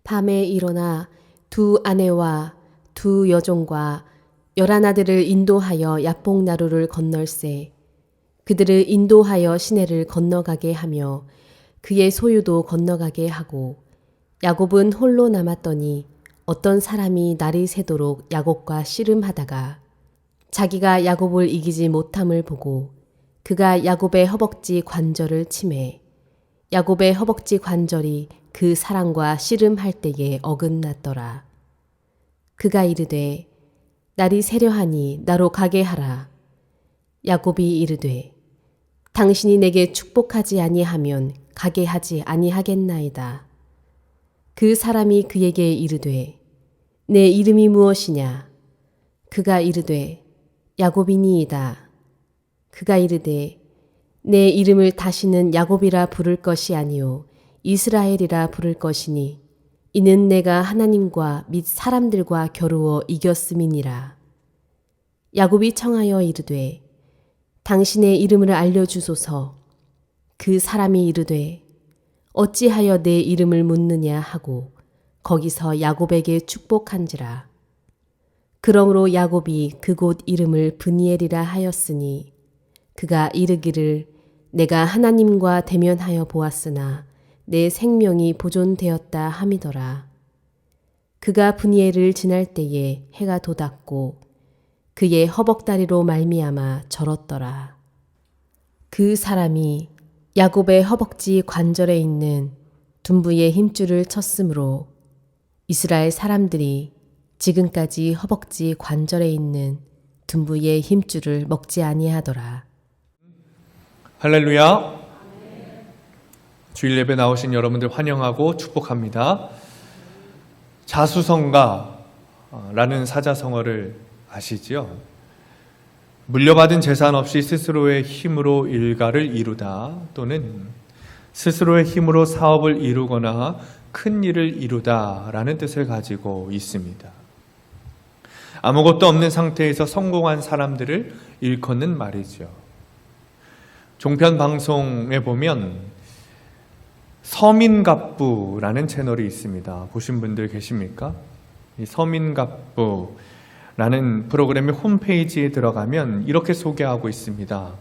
밤에 일어나 두 아내와 두 여종과 11아들을 인도하여 야복나루를 건널세. 그들을 인도하여 시내를 건너가게 하며 그의 소유도 건너가게 하고, 야곱은 홀로 남았더니 어떤 사람이 날이 새도록 야곱과 씨름하다가 자기가 야곱을 이기지 못함을 보고 그가 야곱의 허벅지 관절을 치매 야곱의 허벅지 관절이 그 사람과 씨름할 때에 어긋났더라. 그가 이르되 날이 새려하니 나로 가게 하라. 야곱이 이르되 당신이 내게 축복하지 아니하면 가게 하지 아니하겠나이다. 그 사람이 그에게 이르되 내 이름이 무엇이냐? 그가 이르되 야곱이니이다. 그가 이르되 내 이름을 다시는 야곱이라 부를 것이 아니요 이스라엘이라 부를 것이니 이는 내가 하나님과 및 사람들과 겨루어 이겼음이니라. 야곱이 청하여 이르되 당신의 이름을 알려주소서. 그 사람이 이르되 어찌하여 내 이름을 묻느냐 하고 거기서 야곱에게 축복한지라. 그러므로 야곱이 그곳 이름을 브니엘이라 하였으니 그가 이르기를 내가 하나님과 대면하여 보았으나 내 생명이 보존되었다 함이더라. 그가 브니엘을 지날 때에 해가 돋았고 그의 허벅다리로 말미암아 절었더라. 그 사람이 야곱의 허벅지 관절에 있는 둔부의 힘줄을 쳤으므로 이스라엘 사람들이 지금까지 허벅지 관절에 있는 둔부의 힘줄을 먹지 아니하더라. 할렐루야. 주일 예배 나오신 여러분들 환영하고 축복합니다. 자수성가라는 사자성어를 아시지요? 물려받은 재산 없이 스스로의 힘으로 일가를 이루다 또는 스스로의 힘으로 사업을 이루거나 큰 일을 이루다 라는 뜻을 가지고 있습니다. 아무것도 없는 상태에서 성공한 사람들을 일컫는 말이죠. 종편 방송에 보면 서민갑부라는 채널이 있습니다. 보신 분들 계십니까? 이 서민갑부라는 프로그램의 홈페이지에 들어가면 이렇게 소개하고 있습니다.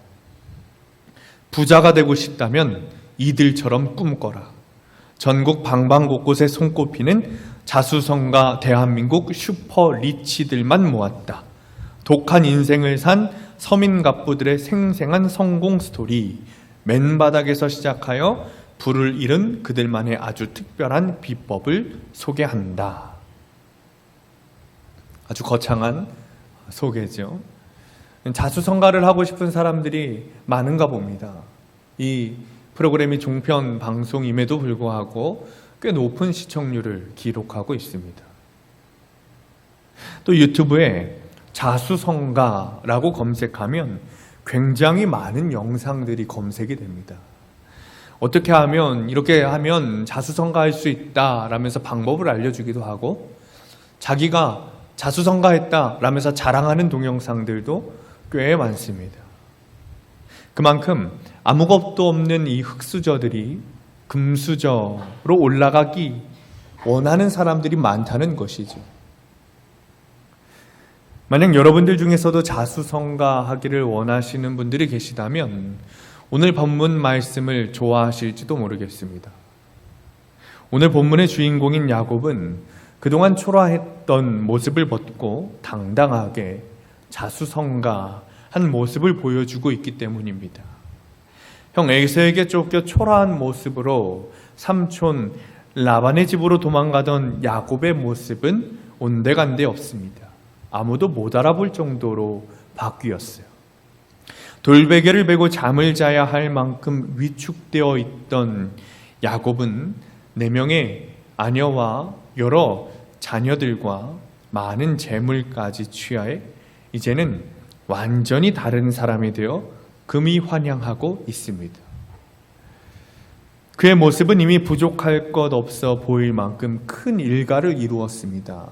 부자가 되고 싶다면 이들처럼 꿈꿔라. 전국 방방곳곳에 손꼽히는 자수성가 대한민국 슈퍼리치들만 모았다. 독한 인생을 산 서민갑부들의 생생한 성공 스토리, 맨바닥에서 시작하여 부를 잃은 그들만의 아주 특별한 비법을 소개한다. 아주 거창한 소개죠. 자수성가를 하고 싶은 사람들이 많은가 봅니다. 이 프로그램이 종편 방송임에도 불구하고 꽤 높은 시청률을 기록하고 있습니다. 또 유튜브에 자수성가라고 검색하면 굉장히 많은 영상들이 검색이 됩니다. 어떻게 하면 이렇게 하면 자수성가할 수 있다 라면서 방법을 알려주기도 하고 자기가 자수성가했다 라면서 자랑하는 동영상들도 꽤 많습니다. 그만큼 아무것도 없는 이 흙수저들이 금수저로 올라가기 원하는 사람들이 많다는 것이죠. 만약 여러분들 중에서도 자수성가하기를 원하시는 분들이 계시다면 오늘 본문 말씀을 좋아하실지도 모르겠습니다. 오늘 본문의 주인공인 야곱은 그동안 초라했던 모습을 벗고 당당하게 자수성가한 모습을 보여주고 있기 때문입니다. 형 에서에게 쫓겨 초라한 모습으로 삼촌 라반의 집으로 도망가던 야곱의 모습은 온데간데 없습니다. 아무도 못 알아볼 정도로 바뀌었어요. 돌베개를 베고 잠을 자야 할 만큼 위축되어 있던 야곱은 4명의 아녀와 여러 자녀들과 많은 재물까지 취하해 이제는 완전히 다른 사람이 되어 금이 환영하고 있습니다. 그의 모습은 이미 부족할 것 없어 보일 만큼 큰 일가를 이루었습니다.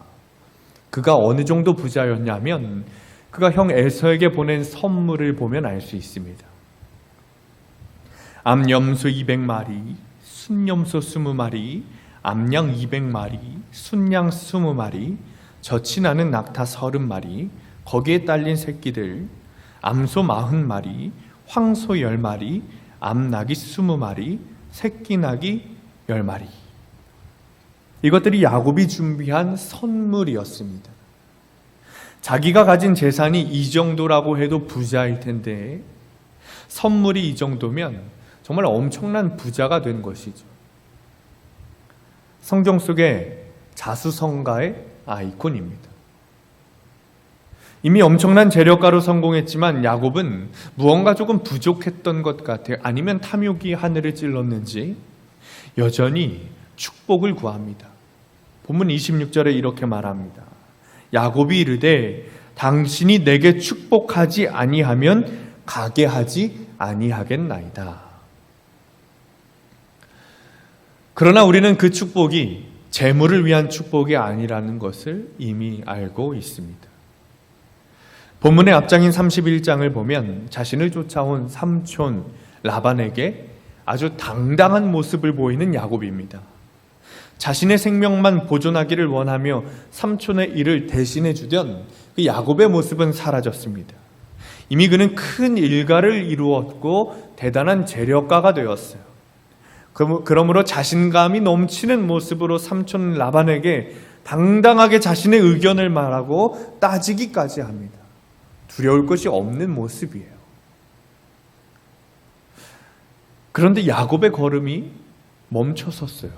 그가 어느 정도 부자였냐면 그가 형 에서에게 보낸 선물을 보면 알 수 있습니다. 암염소 200마리, 순염소 20마리, 암양 200마리, 순양 20마리, 젖이 나는 낙타 30마리, 거기에 딸린 새끼들, 암소 40마리, 황소 10마리, 암나귀 20마리, 새끼나귀 10마리. 이것들이 야곱이 준비한 선물이었습니다. 자기가 가진 재산이 이 정도라고 해도 부자일 텐데 선물이 이 정도면 정말 엄청난 부자가 된 것이죠. 성경 속의 자수성가의 아이콘입니다. 이미 엄청난 재력가로 성공했지만 야곱은 무언가 조금 부족했던 것 같아요. 아니면 탐욕이 하늘을 찔렀는지 여전히 축복을 구합니다. 본문 26절에 이렇게 말합니다. 야곱이 이르되 당신이 내게 축복하지 아니하면 가게 하지 아니하겠나이다. 그러나 우리는 그 축복이 재물을 위한 축복이 아니라는 것을 이미 알고 있습니다. 본문의 앞장인 31장을 보면 자신을 쫓아온 삼촌 라반에게 아주 당당한 모습을 보이는 야곱입니다. 자신의 생명만 보존하기를 원하며 삼촌의 일을 대신해 주던 그 야곱의 모습은 사라졌습니다. 이미 그는 큰 일가를 이루었고 대단한 재력가가 되었어요. 그러므로 자신감이 넘치는 모습으로 삼촌 라반에게 당당하게 자신의 의견을 말하고 따지기까지 합니다. 두려울 것이 없는 모습이에요. 그런데 야곱의 걸음이 멈춰섰어요.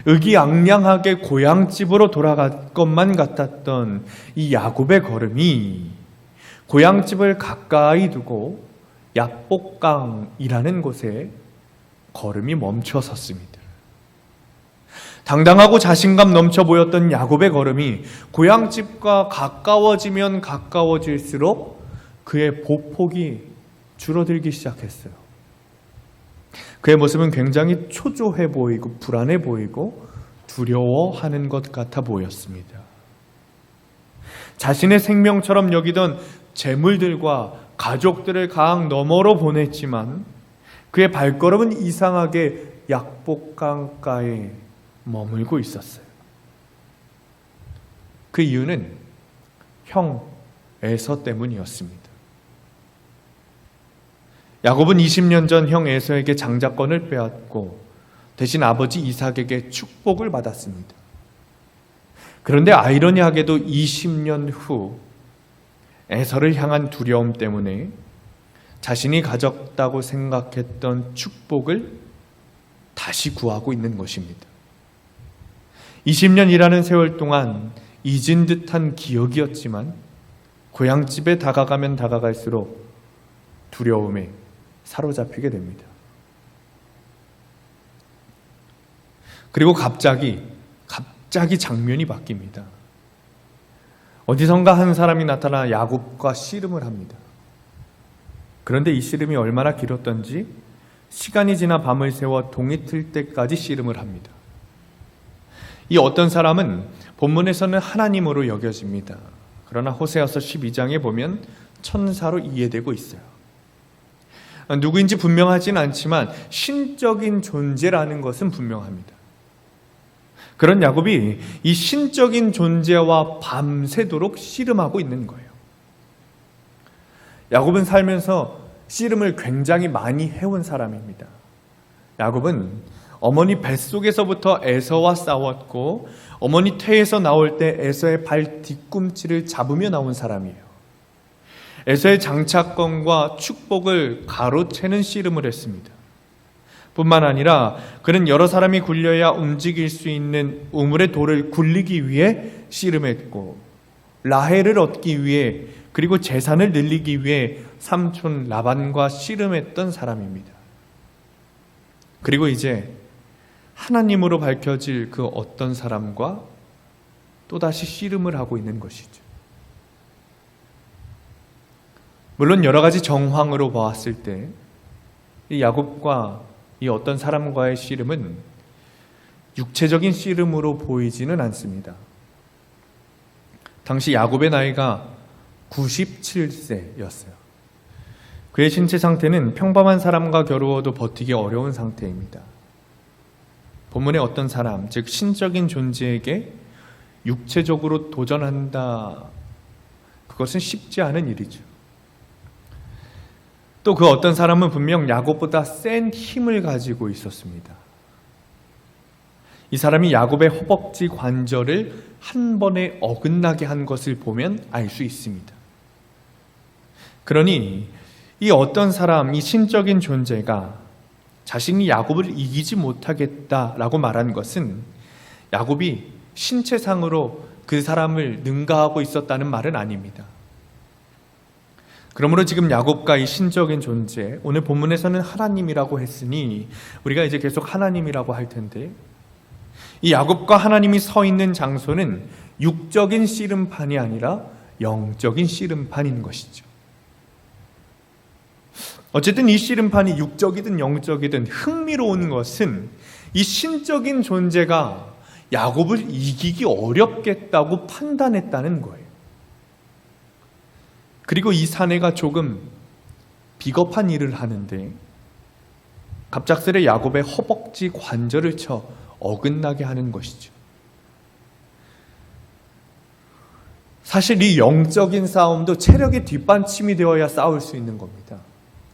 의기양양하게 고향집으로 돌아갈 것만 같았던 이 야곱의 걸음이 고향집을 가까이 두고 야복강이라는 곳에 걸음이 멈춰섰습니다. 당당하고 자신감 넘쳐 보였던 야곱의 걸음이 고향집과 가까워지면 가까워질수록 그의 보폭이 줄어들기 시작했어요. 그의 모습은 굉장히 초조해 보이고 불안해 보이고 두려워하는 것 같아 보였습니다. 자신의 생명처럼 여기던 재물들과 가족들을 강 너머로 보냈지만 그의 발걸음은 이상하게 약복강가에 머물고 있었어요. 그 이유는 형 에서 때문이었습니다. 야곱은 20년 전 형 에서에게 장자권을 빼앗고 대신 아버지 이삭에게 축복을 받았습니다. 그런데 아이러니하게도 20년 후 에서를 향한 두려움 때문에 자신이 가졌다고 생각했던 축복을 다시 구하고 있는 것입니다. 20년이라는 세월 동안 잊은 듯한 기억이었지만 고향집에 다가가면 다가갈수록 두려움에 사로잡히게 됩니다. 그리고 갑자기 장면이 바뀝니다. 어디선가 한 사람이 나타나 야곱과 씨름을 합니다. 그런데 이 씨름이 얼마나 길었던지 시간이 지나 밤을 새워 동이 틀 때까지 씨름을 합니다. 이 어떤 사람은 본문에서는 하나님으로 여겨집니다. 그러나 호세아서 12장에 보면 천사로 이해되고 있어요. 누구인지 분명하진 않지만 신적인 존재라는 것은 분명합니다. 그런 야곱이 이 신적인 존재와 밤새도록 씨름하고 있는 거예요. 야곱은 살면서 씨름을 굉장히 많이 해온 사람입니다. 야곱은 어머니 뱃속에서부터 에서와 싸웠고 어머니 태에서 나올 때 에서의 발 뒤꿈치를 잡으며 나온 사람이에요. 에서의 장차권과 축복을 가로채는 씨름을 했습니다. 뿐만 아니라 그는 여러 사람이 굴려야 움직일 수 있는 우물의 돌을 굴리기 위해 씨름했고 라헬을 얻기 위해 그리고 재산을 늘리기 위해 삼촌 라반과 씨름했던 사람입니다. 그리고 이제 하나님으로 밝혀질 그 어떤 사람과 또다시 씨름을 하고 있는 것이죠. 물론 여러 가지 정황으로 보았을 때 이 야곱과 이 어떤 사람과의 씨름은 육체적인 씨름으로 보이지는 않습니다. 당시 야곱의 나이가 97세였어요. 그의 신체 상태는 평범한 사람과 겨루어도 버티기 어려운 상태입니다. 본문의 어떤 사람, 즉 신적인 존재에게 육체적으로 도전한다. 그것은 쉽지 않은 일이죠. 또 그 어떤 사람은 분명 야곱보다 센 힘을 가지고 있었습니다. 이 사람이 야곱의 허벅지 관절을 한 번에 어긋나게 한 것을 보면 알 수 있습니다. 그러니 이 어떤 사람, 이 신적인 존재가 자신이 야곱을 이기지 못하겠다라고 말한 것은 야곱이 신체상으로 그 사람을 능가하고 있었다는 말은 아닙니다. 그러므로 지금 야곱과 이 신적인 존재, 오늘 본문에서는 하나님이라고 했으니 우리가 이제 계속 하나님이라고 할 텐데, 이 야곱과 하나님이 서 있는 장소는 육적인 씨름판이 아니라 영적인 씨름판인 것이죠. 어쨌든 이 씨름판이 육적이든 영적이든 흥미로운 것은 이 신적인 존재가 야곱을 이기기 어렵겠다고 판단했다는 거예요. 그리고 이 사내가 조금 비겁한 일을 하는데 갑작스레 야곱의 허벅지 관절을 쳐 어긋나게 하는 것이죠. 사실 이 영적인 싸움도 체력이 뒷받침이 되어야 싸울 수 있는 겁니다.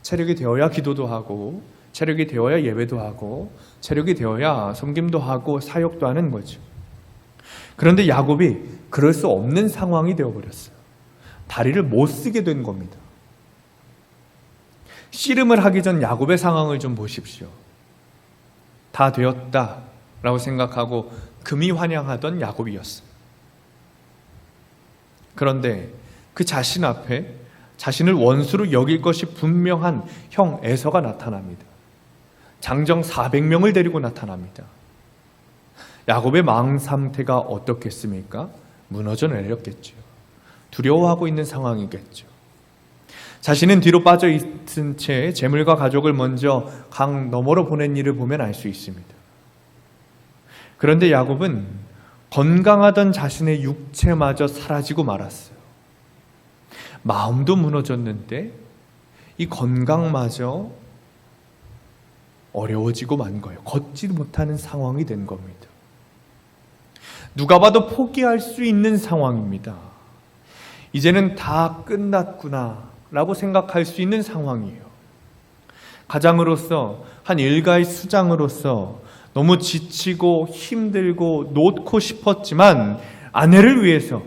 체력이 되어야 기도도 하고, 체력이 되어야 예배도 하고, 체력이 되어야 섬김도 하고 사역도 하는 거죠. 그런데 야곱이 그럴 수 없는 상황이 되어버렸어요. 다리를 못 쓰게 된 겁니다. 씨름을 하기 전 야곱의 상황을 좀 보십시오. 다 되었다라고 생각하고 금이 환영하던 야곱이었어요. 그런데 그 자신 앞에 자신을 원수로 여길 것이 분명한 형 에서가 나타납니다. 장정 400명을 데리고 나타납니다. 야곱의 마음 상태가 어떻겠습니까? 무너져 내렸겠죠. 두려워하고 있는 상황이겠죠. 자신은 뒤로 빠져 있은 채 재물과 가족을 먼저 강 너머로 보낸 일을 보면 알 수 있습니다. 그런데 야곱은 건강하던 자신의 육체마저 사라지고 말았어요. 마음도 무너졌는데 이 건강마저 어려워지고 만 거예요. 걷지 못하는 상황이 된 겁니다. 누가 봐도 포기할 수 있는 상황입니다. 이제는 다 끝났구나 라고 생각할 수 있는 상황이에요. 가장으로서, 한 일가의 수장으로서 너무 지치고 힘들고 놓고 싶었지만 아내를 위해서,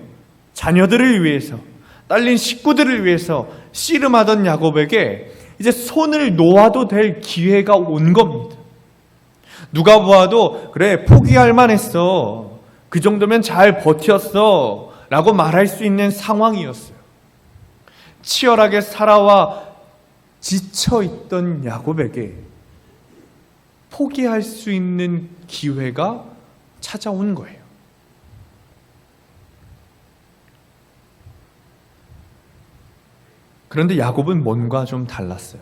자녀들을 위해서, 딸린 식구들을 위해서 씨름하던 야곱에게 이제 손을 놓아도 될 기회가 온 겁니다. 누가 보아도 그래, 포기할 만했어, 그 정도면 잘 버텼어 라고 말할 수 있는 상황이었어요. 치열하게 살아와 지쳐있던 야곱에게 포기할 수 있는 기회가 찾아온 거예요. 그런데 야곱은 뭔가 좀 달랐어요.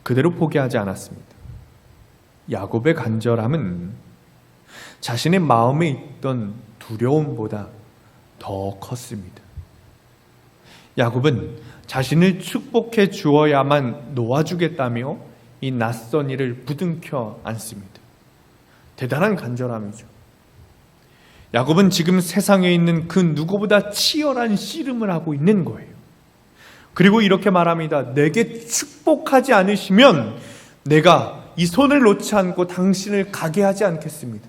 그대로 포기하지 않았습니다. 야곱의 간절함은 자신의 마음에 있던 두려움보다 더 컸습니다. 야곱은 자신을 축복해 주어야만 놓아주겠다며 이 낯선 일을 부둥켜 안습니다. 대단한 간절함이죠. 야곱은 지금 세상에 있는 그 누구보다 치열한 씨름을 하고 있는 거예요. 그리고 이렇게 말합니다. 내게 축복하지 않으시면 내가 이 손을 놓지 않고 당신을 가게 하지 않겠습니다.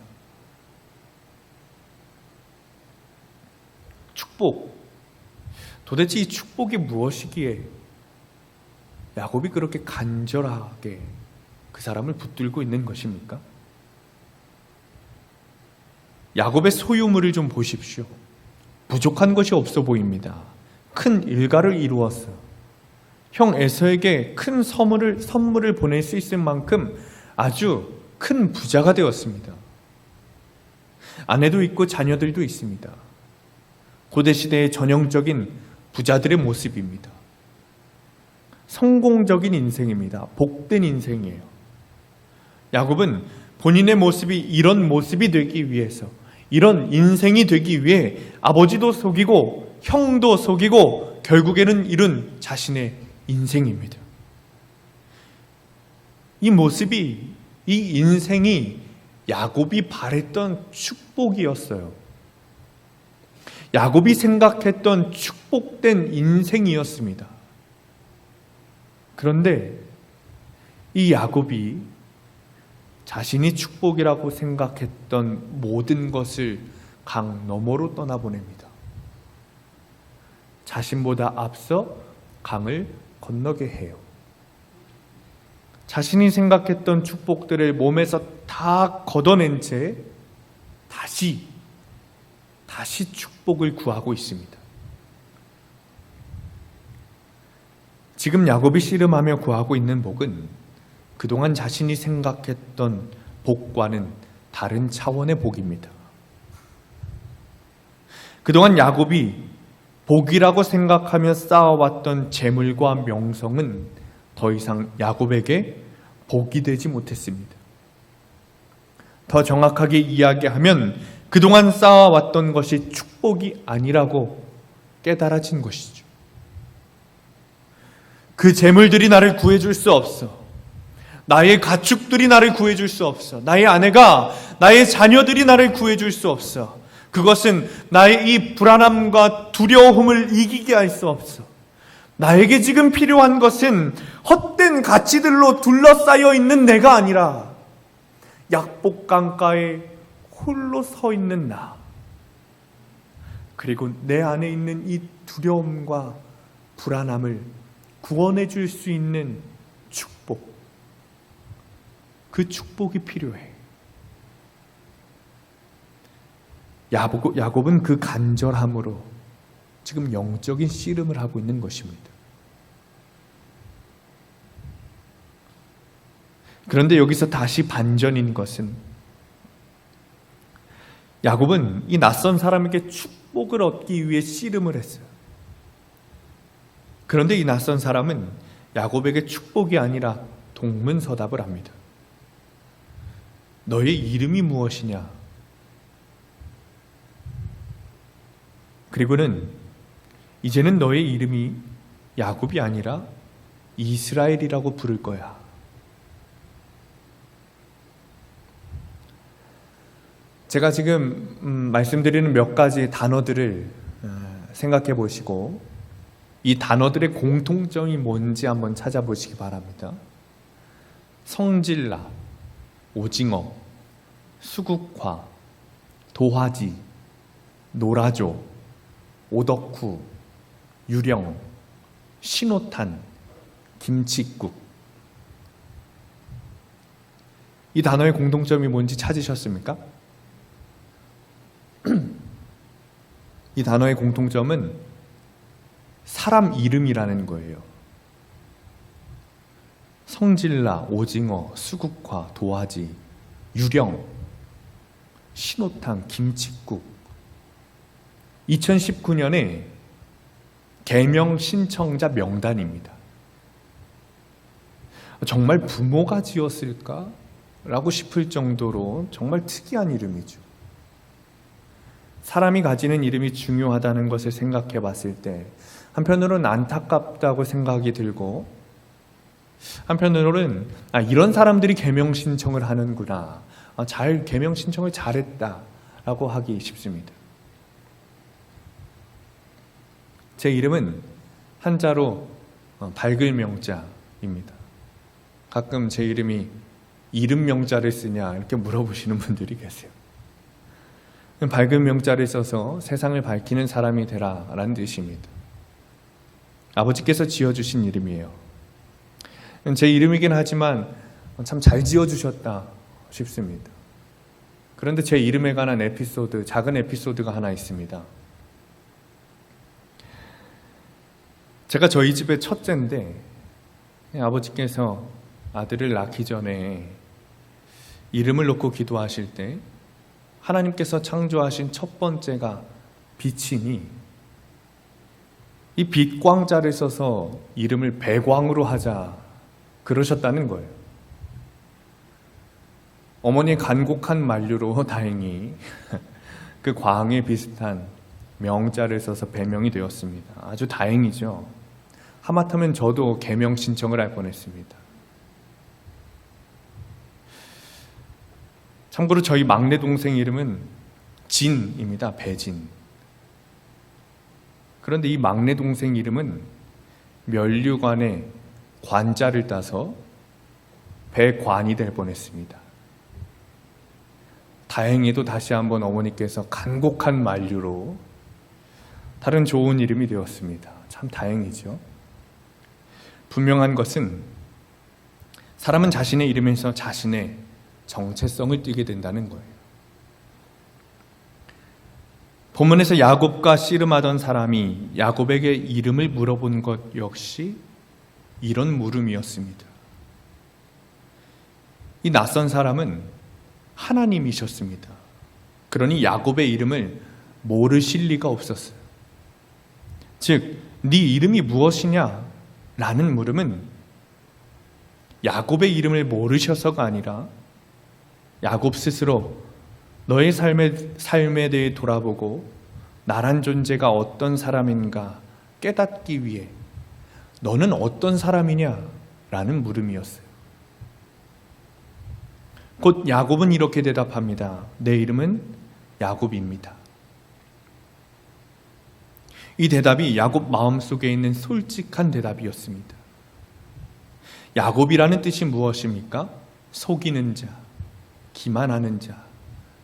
축복. 도대체 이 축복이 무엇이기에 야곱이 그렇게 간절하게 그 사람을 붙들고 있는 것입니까? 야곱의 소유물을 좀 보십시오. 부족한 것이 없어 보입니다. 큰 일가를 이루었어. 형 에서에게 큰 선물을 보낼 수 있을 만큼 아주 큰 부자가 되었습니다. 아내도 있고 자녀들도 있습니다. 고대시대의 전형적인 부자들의 모습입니다. 성공적인 인생입니다. 복된 인생이에요. 야곱은 본인의 모습이 이런 모습이 되기 위해서, 이런 인생이 되기 위해 아버지도 속이고 형도 속이고 결국에는 이룬 자신의 인생입니다. 이 모습이 이 인생이 야곱이 바랬던 축복이었어요. 야곱이 생각했던 축복된 인생이었습니다. 그런데 이 야곱이 자신이 축복이라고 생각했던 모든 것을 강 너머로 떠나보냅니다. 자신보다 앞서 강을 건너게 해요. 자신이 생각했던 축복들을 몸에서 다 걷어낸 채 다시 축복을 구하고 있습니다. 지금 야곱이 씨름하며 구하고 있는 복은 그동안 자신이 생각했던 복과는 다른 차원의 복입니다. 그동안 야곱이 복이라고 생각하며 쌓아왔던 재물과 명성은 더 이상 야곱에게 복이 되지 못했습니다. 더 정확하게 이야기하면 그동안 쌓아왔던 것이 축복이 아니라고 깨달아진 것이죠. 그 재물들이 나를 구해줄 수 없어. 나의 가축들이 나를 구해줄 수 없어. 나의 아내가, 나의 자녀들이 나를 구해줄 수 없어. 그것은 나의 이 불안함과 두려움을 이기게 할 수 없어. 나에게 지금 필요한 것은 헛된 가치들로 둘러싸여 있는 내가 아니라 약복강가에 홀로 서 있는 나, 그리고 내 안에 있는 이 두려움과 불안함을 구원해 줄 수 있는 축복, 그 축복이 필요해. 야곱은 그 간절함으로 지금 영적인 씨름을 하고 있는 것입니다. 그런데 여기서 다시 반전인 것은 야곱은 이 낯선 사람에게 축복을 얻기 위해 씨름을 했어요. 그런데 이 낯선 사람은 야곱에게 축복이 아니라 동문서답을 합니다. 너의 이름이 무엇이냐? 그리고는 이제는 너의 이름이 야곱이 아니라 이스라엘이라고 부를 거야. 제가 지금 말씀드리는 몇 가지 단어들을 생각해 보시고 이 단어들의 공통점이 뭔지 한번 찾아보시기 바랍니다. 성질나, 오징어, 수국화, 도화지, 노라조, 오덕후, 유령, 신호탄, 김칫국. 이 단어의 공통점이 뭔지 찾으셨습니까? 이 단어의 공통점은 사람 이름이라는 거예요. 성질나, 오징어, 수국화, 도화지, 유령, 신호탄, 김칫국. 2019년에 개명 신청자 명단입니다. 정말 부모가 지었을까? 라고 싶을 정도로 정말 특이한 이름이죠. 사람이 가지는 이름이 중요하다는 것을 생각해 봤을 때 한편으로는 안타깝다고 생각이 들고 한편으로는 이런 사람들이 개명 신청을 하는구나. 잘 개명 신청을 잘했다라고 하기 쉽습니다. 제 이름은 한자로 밝을 명자입니다. 가끔 제 이름이 이름 명자를 쓰냐 이렇게 물어보시는 분들이 계세요. 밝은 명자를 써서 세상을 밝히는 사람이 되라 라는 뜻입니다. 아버지께서 지어주신 이름이에요. 제 이름이긴 하지만 참 잘 지어주셨다 싶습니다. 그런데 제 이름에 관한 에피소드, 작은 에피소드가 하나 있습니다. 제가 저희 집의 첫째인데 아버지께서 아들을 낳기 전에 이름을 놓고 기도하실 때 하나님께서 창조하신 첫 번째가 빛이니 이 빛광자를 써서 이름을 배광으로 하자 그러셨다는 거예요. 어머니의 간곡한 만류로 다행히 그 광에 비슷한 명자를 써서 배명이 되었습니다. 아주 다행이죠. 하마터면 저도 개명 신청을 할 뻔했습니다. 참고로 저희 막내 동생 이름은 진입니다. 배진. 그런데 이 막내 동생 이름은 면류관에 관자를 따서 배관이 될 뻔했습니다. 다행히도 다시 한번 어머니께서 간곡한 만류로 다른 좋은 이름이 되었습니다. 참 다행이죠. 분명한 것은 사람은 자신의 이름에서 자신의 정체성을 띠게 된다는 거예요. 본문에서 야곱과 씨름하던 사람이 야곱에게 이름을 물어본 것 역시 이런 물음이었습니다. 이 낯선 사람은 하나님이셨습니다. 그러니 야곱의 이름을 모르실 리가 없었어요. 즉, 네 이름이 무엇이냐? 라는 물음은 야곱의 이름을 모르셔서가 아니라 야곱 스스로 너의 삶에 대해 돌아보고 나란 존재가 어떤 사람인가 깨닫기 위해 너는 어떤 사람이냐? 라는 물음이었어요. 곧 야곱은 이렇게 대답합니다. 내 이름은 야곱입니다. 이 대답이 야곱 마음속에 있는 솔직한 대답이었습니다. 야곱이라는 뜻이 무엇입니까? 속이는 자, 기만하는 자,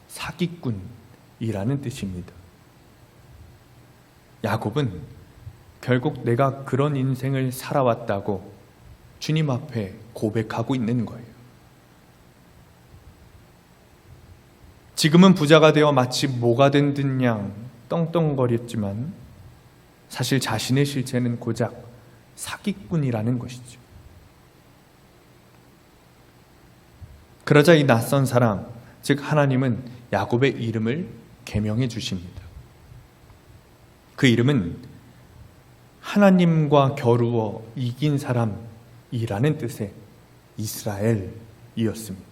사기꾼이라는 뜻입니다. 야곱은 결국 내가 그런 인생을 살아왔다고 주님 앞에 고백하고 있는 거예요. 지금은 부자가 되어 마치 뭐가 된 듯 양 떵떵거렸지만 사실 자신의 실체는 고작 사기꾼이라는 것이죠. 그러자 이 낯선 사람, 즉 하나님은 야곱의 이름을 계명해 주십니다. 그 이름은 하나님과 겨루어 이긴 사람이라는 뜻의 이스라엘이었습니다.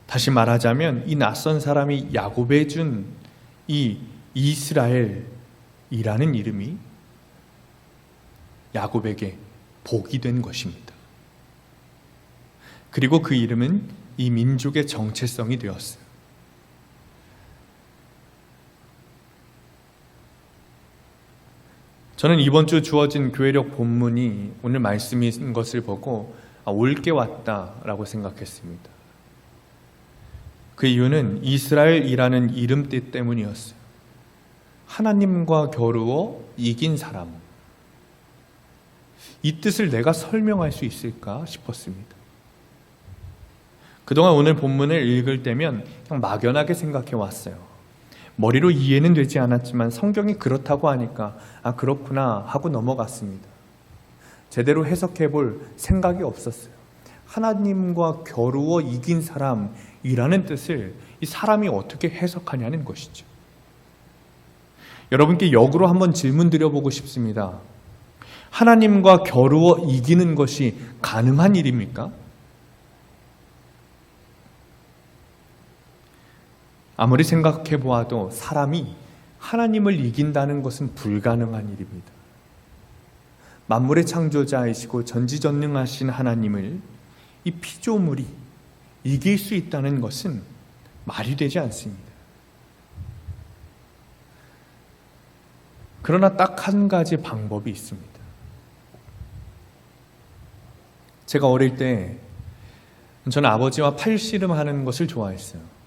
다시 말하자면 이 낯선 사람이 야곱에 준 이 이스라엘이라는 이름이 야곱에게 복이 된 것입니다. 그리고 그 이름은 이 민족의 정체성이 되었어요. 저는 이번 주 주어진 교회력 본문이 오늘 말씀인 것을 보고 올게 왔다라고 생각했습니다. 그 이유는 이스라엘이라는 이름뜻 때문이었어요. 하나님과 겨루어 이긴 사람. 이 뜻을 내가 설명할 수 있을까 싶었습니다. 그동안 오늘 본문을 읽을 때면 그냥 막연하게 생각해 왔어요. 머리로 이해는 되지 않았지만 성경이 그렇다고 하니까 아 그렇구나 하고 넘어갔습니다. 제대로 해석해 볼 생각이 없었어요. 하나님과 겨루어 이긴 사람이라는 뜻을 이 사람이 어떻게 해석하냐는 것이죠. 여러분께 역으로 한번 질문 드려보고 싶습니다. 하나님과 겨루어 이기는 것이 가능한 일입니까? 아무리 생각해 보아도 사람이 하나님을 이긴다는 것은 불가능한 일입니다. 만물의 창조자이시고 전지전능하신 하나님을 이 피조물이 이길 수 있다는 것은 말이 되지 않습니다. 그러나 딱 한 가지 방법이 있습니다. 제가 어릴 때 저는 아버지와 팔씨름하는 것을 좋아했어요.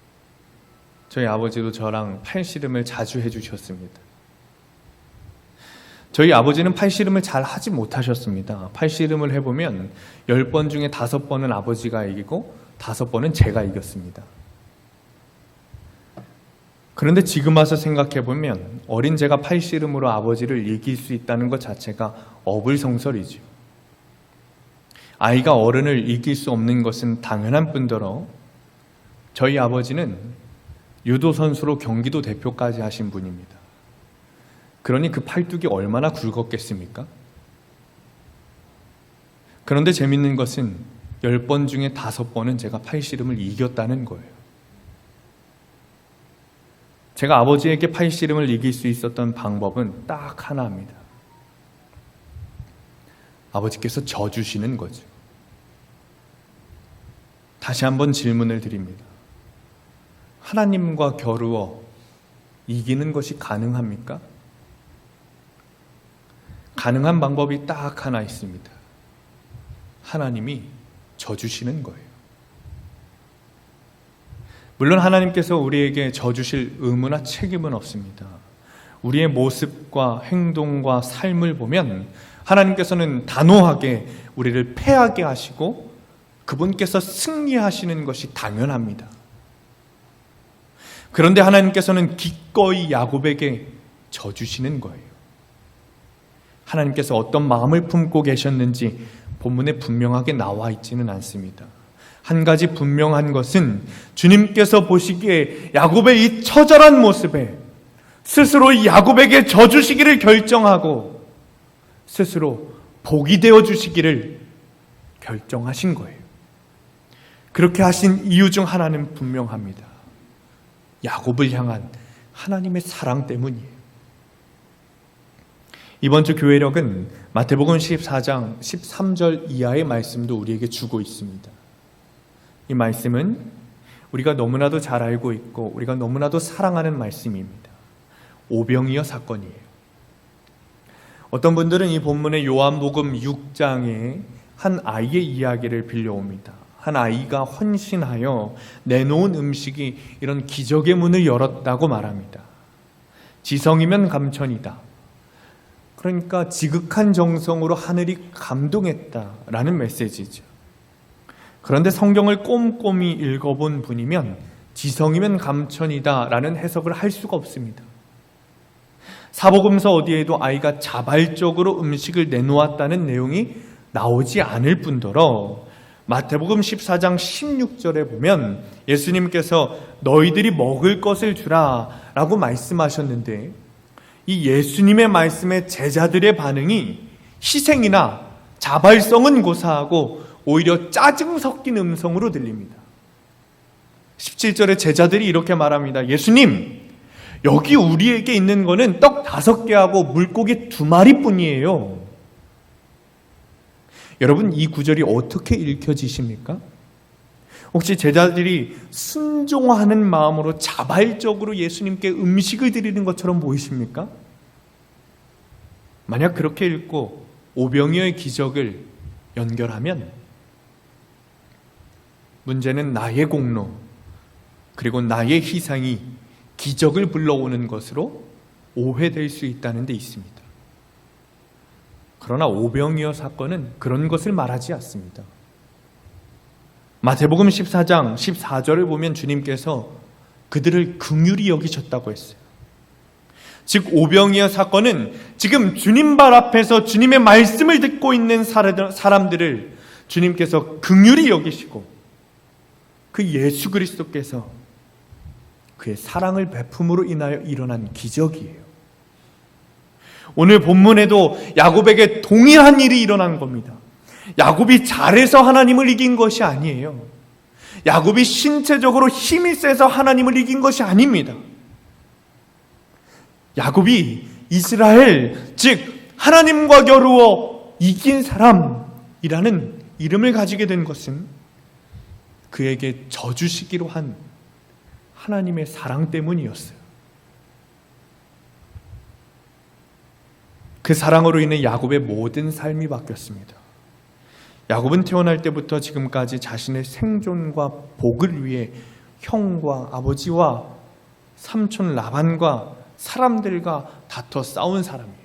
저희 아버지도 저랑 팔씨름을 자주 해주셨습니다. 저희 아버지는 팔씨름을 잘 하지 못하셨습니다. 팔씨름을 해보면 10번 중에 5번은 아버지가 이기고 5번은 제가 이겼습니다. 그런데 지금 와서 생각해보면 어린 제가 팔씨름으로 아버지를 이길 수 있다는 것 자체가 어불성설이죠. 아이가 어른을 이길 수 없는 것은 당연한 뿐더러 저희 아버지는 유도 선수로 경기도 대표까지 하신 분입니다. 그러니 그 팔뚝이 얼마나 굵었겠습니까? 그런데 재밌는 것은 10번 중에 5번은 제가 팔씨름을 이겼다는 거예요. 제가 아버지에게 팔씨름을 이길 수 있었던 방법은 딱 하나입니다. 아버지께서 져주시는 거죠. 다시 한번 질문을 드립니다. 하나님과 겨루어 이기는 것이 가능합니까? 가능한 방법이 딱 하나 있습니다. 하나님이 져주시는 거예요. 물론 하나님께서 우리에게 져주실 의무나 책임은 없습니다. 우리의 모습과 행동과 삶을 보면 하나님께서는 단호하게 우리를 패하게 하시고 그분께서 승리하시는 것이 당연합니다. 그런데 하나님께서는 기꺼이 야곱에게 져주시는 거예요. 하나님께서 어떤 마음을 품고 계셨는지 본문에 분명하게 나와 있지는 않습니다. 한 가지 분명한 것은 주님께서 보시기에 야곱의 이 처절한 모습에 스스로 야곱에게 져주시기를 결정하고 스스로 복이 되어 주시기를 결정하신 거예요. 그렇게 하신 이유 중 하나는 분명합니다. 야곱을 향한 하나님의 사랑 때문이에요. 이번 주 교회력은 마태복음 14장 13절 이하의 말씀도 우리에게 주고 있습니다. 이 말씀은 우리가 너무나도 잘 알고 있고 우리가 너무나도 사랑하는 말씀입니다. 오병이어 사건이에요. 어떤 분들은 이 본문의 요한복음 6장에 한 아이의 이야기를 빌려옵니다. 한 아이가 헌신하여 내놓은 음식이 이런 기적의 문을 열었다고 말합니다. 지성이면 감천이다. 그러니까 지극한 정성으로 하늘이 감동했다라는 메시지죠. 그런데 성경을 꼼꼼히 읽어본 분이면 지성이면 감천이다라는 해석을 할 수가 없습니다. 사복음서 어디에도 아이가 자발적으로 음식을 내놓았다는 내용이 나오지 않을 뿐더러 마태복음 14장 16절에 보면 예수님께서 너희들이 먹을 것을 주라 라고 말씀하셨는데 이 예수님의 말씀에 제자들의 반응이 희생이나 자발성은 고사하고 오히려 짜증 섞인 음성으로 들립니다. 17절에 제자들이 이렇게 말합니다. 예수님, 여기 우리에게 있는 거는 떡 5개하고 물고기 2마리뿐이에요. 여러분, 이 구절이 어떻게 읽혀지십니까? 혹시 제자들이 순종하는 마음으로 자발적으로 예수님께 음식을 드리는 것처럼 보이십니까? 만약 그렇게 읽고 오병이어의 기적을 연결하면 문제는 나의 공로 그리고 나의 희생이 기적을 불러오는 것으로 오해될 수 있다는 데 있습니다. 그러나 오병이어 사건은 그런 것을 말하지 않습니다. 마태복음 14장 14절을 보면 주님께서 그들을 긍휼히 여기셨다고 했어요. 즉 오병이어 사건은 지금 주님 발 앞에서 주님의 말씀을 듣고 있는 사람들을 주님께서 긍휼히 여기시고 그 예수 그리스도께서 그의 사랑을 베품으로 인하여 일어난 기적이에요. 오늘 본문에도 야곱에게 동일한 일이 일어난 겁니다. 야곱이 잘해서 하나님을 이긴 것이 아니에요. 야곱이 신체적으로 힘이 세서 하나님을 이긴 것이 아닙니다. 야곱이 이스라엘, 즉 하나님과 겨루어 이긴 사람이라는 이름을 가지게 된 것은 그에게 져주시기로 한 하나님의 사랑 때문이었어요. 그 사랑으로 인해 야곱의 모든 삶이 바뀌었습니다. 야곱은 태어날 때부터 지금까지 자신의 생존과 복을 위해 형과 아버지와 삼촌 라반과 사람들과 다퉈 싸운 사람이에요.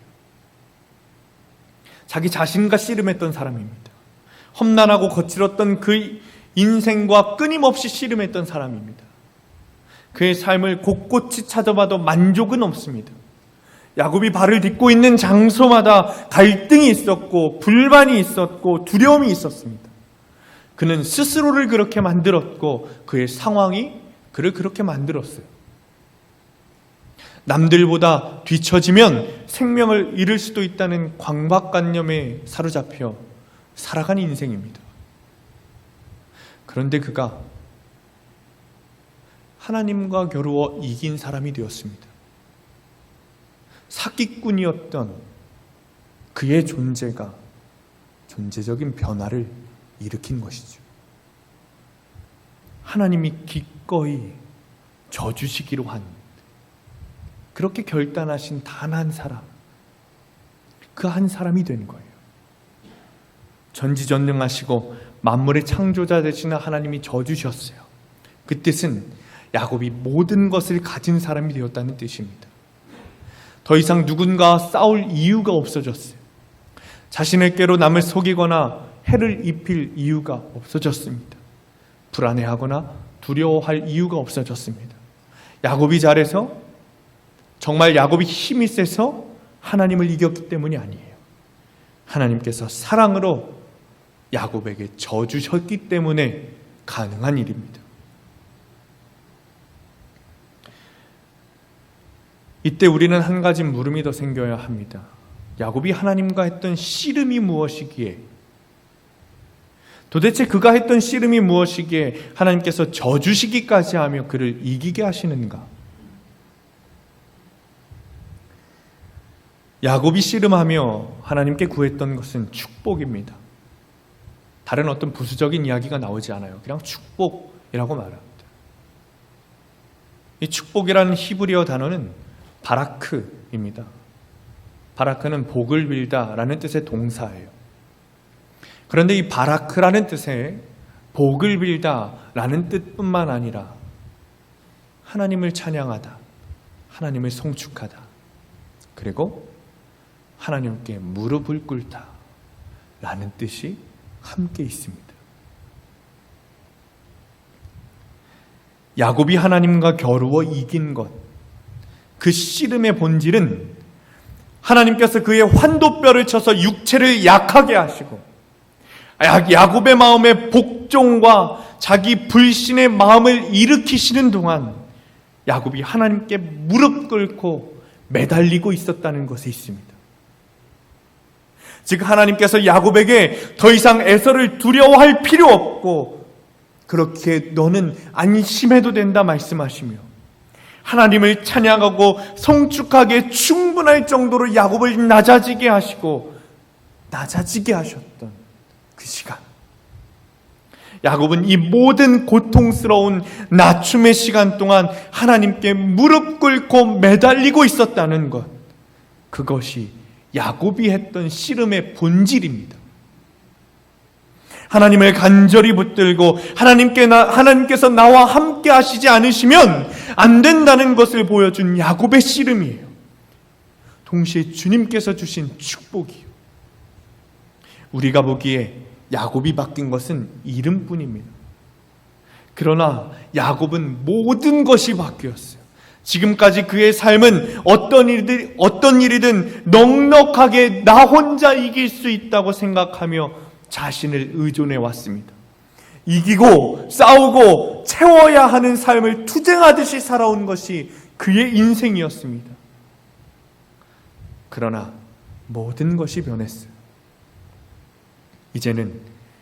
자기 자신과 씨름했던 사람입니다. 험난하고 거칠었던 그 인생과 끊임없이 씨름했던 사람입니다. 그의 삶을 곳곳이 찾아봐도 만족은 없습니다. 야곱이 발을 딛고 있는 장소마다 갈등이 있었고 불만이 있었고 두려움이 있었습니다. 그는 스스로를 그렇게 만들었고 그의 상황이 그를 그렇게 만들었어요. 남들보다 뒤처지면 생명을 잃을 수도 있다는 강박관념에 사로잡혀 살아간 인생입니다. 그런데 그가 하나님과 겨루어 이긴 사람이 되었습니다. 사기꾼이었던 그의 존재가 존재적인 변화를 일으킨 것이죠. 하나님이 기꺼이 져주시기로 한, 그렇게 결단하신 단 한 사람, 그 한 사람이 된 거예요. 전지전능하시고 만물의 창조자 되시는 하나님이 져주셨어요. 그 뜻은 야곱이 모든 것을 가진 사람이 되었다는 뜻입니다. 더 이상 누군가와 싸울 이유가 없어졌어요. 자신에게로 남을 속이거나 해를 입힐 이유가 없어졌습니다. 불안해하거나 두려워할 이유가 없어졌습니다. 야곱이 잘해서, 정말 야곱이 힘이 세서 하나님을 이겼기 때문이 아니에요. 하나님께서 사랑으로 야곱에게 져주셨기 때문에 가능한 일입니다. 이때 우리는 한 가지 물음이 더 생겨야 합니다. 야곱이 하나님과 했던 씨름이 무엇이기에, 도대체 그가 했던 씨름이 무엇이기에 하나님께서 져주시기까지 하며 그를 이기게 하시는가? 야곱이 씨름하며 하나님께 구했던 것은 축복입니다. 다른 어떤 부수적인 이야기가 나오지 않아요. 그냥 축복이라고 말합니다. 이 축복이라는 히브리어 단어는 바라크입니다. 바라크는 복을 빌다라는 뜻의 동사예요. 그런데 이 바라크라는 뜻의 복을 빌다라는 뜻뿐만 아니라 하나님을 찬양하다, 하나님을 송축하다, 그리고 하나님께 무릎을 꿇다 라는 뜻이 함께 있습니다. 야곱이 하나님과 겨루어 이긴 것, 그 씨름의 본질은 하나님께서 그의 환도뼈를 쳐서 육체를 약하게 하시고 야곱의 마음에 복종과 자기 불신의 마음을 일으키시는 동안 야곱이 하나님께 무릎 꿇고 매달리고 있었다는 것이 있습니다. 즉 하나님께서 야곱에게 더 이상 에서를 두려워할 필요 없고 그렇게 너는 안심해도 된다 말씀하시며 하나님을 찬양하고 송축하게 충분할 정도로 야곱을 낮아지게 하시고 낮아지게 하셨던 그 시간, 야곱은 이 모든 고통스러운 낮춤의 시간 동안 하나님께 무릎 꿇고 매달리고 있었다는 것, 그것이 야곱이 했던 씨름의 본질입니다. 하나님을 간절히 붙들고 하나님께서 나와 함께 하시지 않으시면 안 된다는 것을 보여준 야곱의 씨름이에요. 동시에 주님께서 주신 축복이요. 우리가 보기에 야곱이 바뀐 것은 이름뿐입니다. 그러나 야곱은 모든 것이 바뀌었어요. 지금까지 그의 삶은 어떤 일이든 넉넉하게 나 혼자 이길 수 있다고 생각하며 자신을 의존해 왔습니다. 이기고 싸우고 채워야 하는 삶을 투쟁하듯이 살아온 것이 그의 인생이었습니다. 그러나 모든 것이 변했어요. 이제는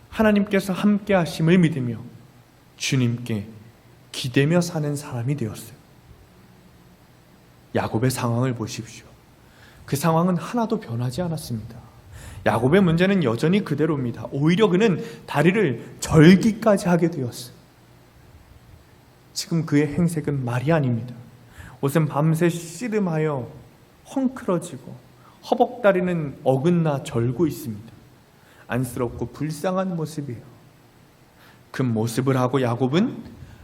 하나님께서 함께 하심을 믿으며 주님께 기대며 사는 사람이 되었어요. 야곱의 상황을 보십시오. 그 상황은 하나도 변하지 않았습니다. 야곱의 문제는 여전히 그대로입니다. 오히려 그는 다리를 절기까지 하게 되었어요. 지금 그의 행색은 말이 아닙니다. 옷은 밤새 씨름하여 헝클어지고 허벅다리는 어긋나 절고 있습니다. 안쓰럽고 불쌍한 모습이에요. 그 모습을 하고 야곱은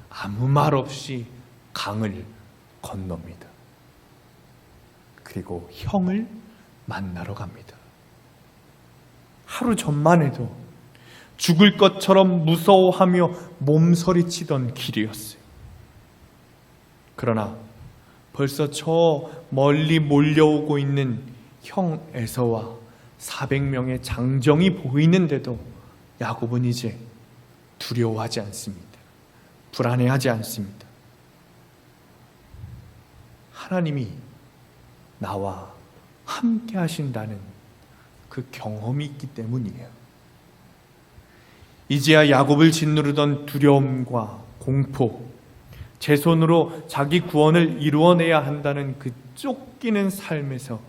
아무 말 없이 강을 건넙니다. 그리고 형을 만나러 갑니다. 하루 전만 해도 죽을 것처럼 무서워하며 몸서리치던 길이었어요. 그러나 벌써 저 멀리 몰려오고 있는 형 에서와 400명의 장정이 보이는데도 야곱은 이제 두려워하지 않습니다. 불안해하지 않습니다. 하나님이 나와 함께 하신다는 그 경험이 있기 때문이에요. 이제야 야곱을 짓누르던 두려움과 공포, 제 손으로 자기 구원을 이루어내야 한다는 그 쫓기는 삶에서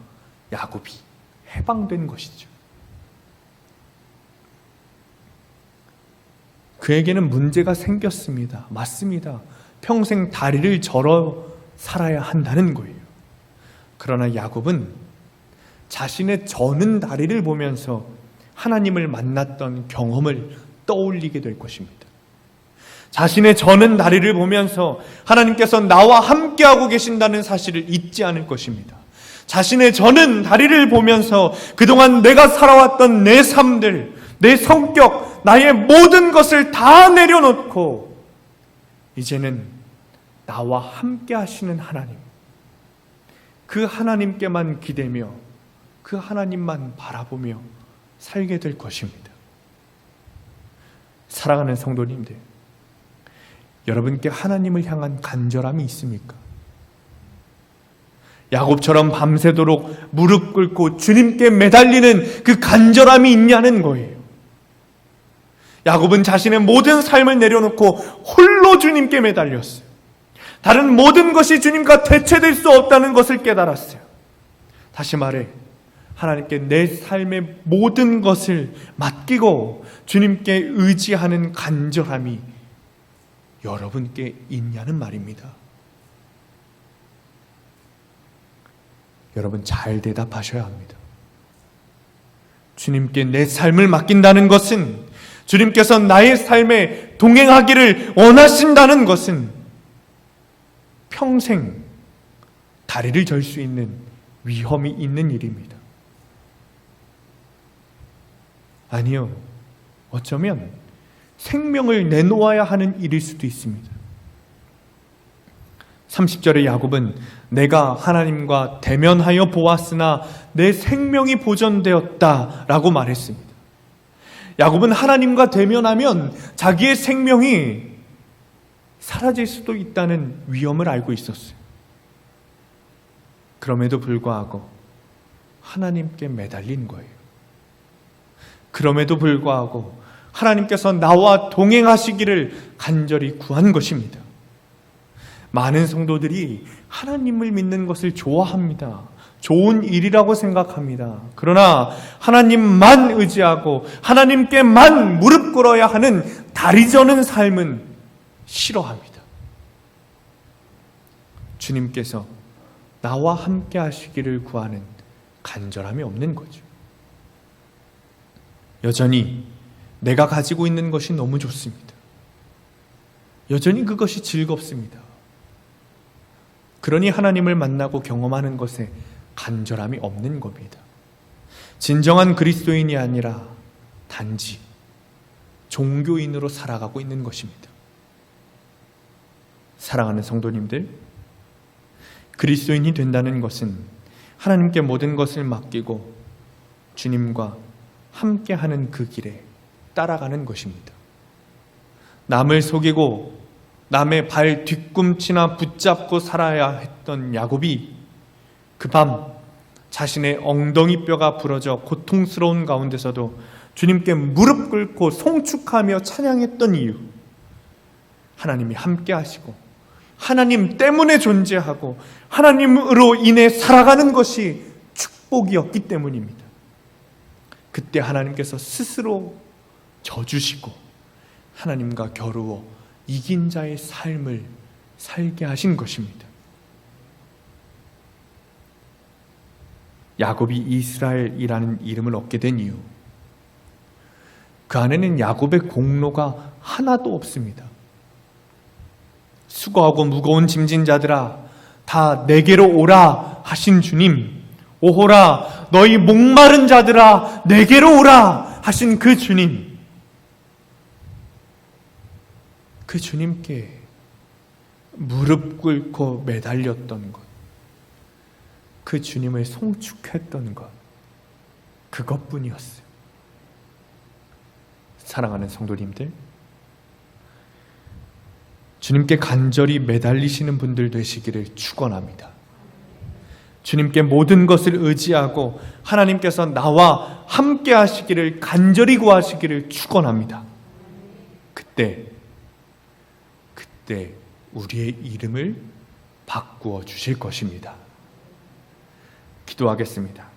야곱이 해방된 것이죠. 그에게는 문제가 생겼습니다. 맞습니다. 평생 다리를 절어 살아야 한다는 거예요. 그러나 야곱은 자신의 저는 다리를 보면서 하나님을 만났던 경험을 떠올리게 될 것입니다. 자신의 저는 다리를 보면서 하나님께서 나와 함께하고 계신다는 사실을 잊지 않을 것입니다. 자신의 저는 다리를 보면서 그동안 내가 살아왔던 내 삶들, 내 성격, 나의 모든 것을 다 내려놓고 이제는 나와 함께 하시는 하나님, 그 하나님께만 기대며 그 하나님만 바라보며 살게 될 것입니다. 사랑하는 성도님들, 여러분께 하나님을 향한 간절함이 있습니까? 야곱처럼 밤새도록 무릎 꿇고 주님께 매달리는 그 간절함이 있냐는 거예요. 야곱은 자신의 모든 삶을 내려놓고 홀로 주님께 매달렸어요. 다른 모든 것이 주님과 대체될 수 없다는 것을 깨달았어요. 다시 말해, 하나님께 내 삶의 모든 것을 맡기고 주님께 의지하는 간절함이 여러분께 있냐는 말입니다. 여러분 잘 대답하셔야 합니다. 주님께 내 삶을 맡긴다는 것은, 주님께서 나의 삶에 동행하기를 원하신다는 것은 평생 다리를 절 수 있는 위험이 있는 일입니다. 아니요, 어쩌면 생명을 내놓아야 하는 일일 수도 있습니다. 30절의 야곱은 내가 하나님과 대면하여 보았으나 내 생명이 보존되었다라고 말했습니다. 야곱은 하나님과 대면하면 자기의 생명이 사라질 수도 있다는 위험을 알고 있었어요. 그럼에도 불구하고 하나님께 매달린 거예요. 그럼에도 불구하고 하나님께서 나와 동행하시기를 간절히 구한 것입니다. 많은 성도들이 하나님을 믿는 것을 좋아합니다. 좋은 일이라고 생각합니다. 그러나 하나님만 의지하고 하나님께만 무릎 꿇어야 하는 다리 저는 삶은 싫어합니다. 주님께서 나와 함께 하시기를 구하는 간절함이 없는 거죠. 여전히 내가 가지고 있는 것이 너무 좋습니다. 여전히 그것이 즐겁습니다. 그러니 하나님을 만나고 경험하는 것에 간절함이 없는 겁니다. 진정한 그리스도인이 아니라 단지 종교인으로 살아가고 있는 것입니다. 사랑하는 성도님들, 그리스도인이 된다는 것은 하나님께 모든 것을 맡기고 주님과 함께하는 그 길에 따라가는 것입니다. 남을 속이고 남의 발 뒤꿈치나 붙잡고 살아야 했던 야곱이 그 밤 자신의 엉덩이 뼈가 부러져 고통스러운 가운데서도 주님께 무릎 꿇고 송축하며 찬양했던 이유, 하나님이 함께 하시고 하나님 때문에 존재하고 하나님으로 인해 살아가는 것이 축복이었기 때문입니다. 그때 하나님께서 스스로 져주시고 하나님과 겨루어 이긴 자의 삶을 살게 하신 것입니다. 야곱이 이스라엘이라는 이름을 얻게 된 이유, 그 안에는 야곱의 공로가 하나도 없습니다. 수고하고 무거운 짐진 자들아 다 내게로 오라 하신 주님, 오호라 너희 목마른 자들아 내게로 오라 하신 그 주님, 그 주님께 무릎 꿇고 매달렸던 것, 그 주님을 송축했던 것, 그것뿐이었어요. 사랑하는 성도님들, 주님께 간절히 매달리시는 분들 되시기를 축원합니다. 주님께 모든 것을 의지하고 하나님께서 나와 함께 하시기를 간절히 구하시기를 축원합니다. 그때 우리의 이름을 바꾸어 주실 것입니다. 기도하겠습니다.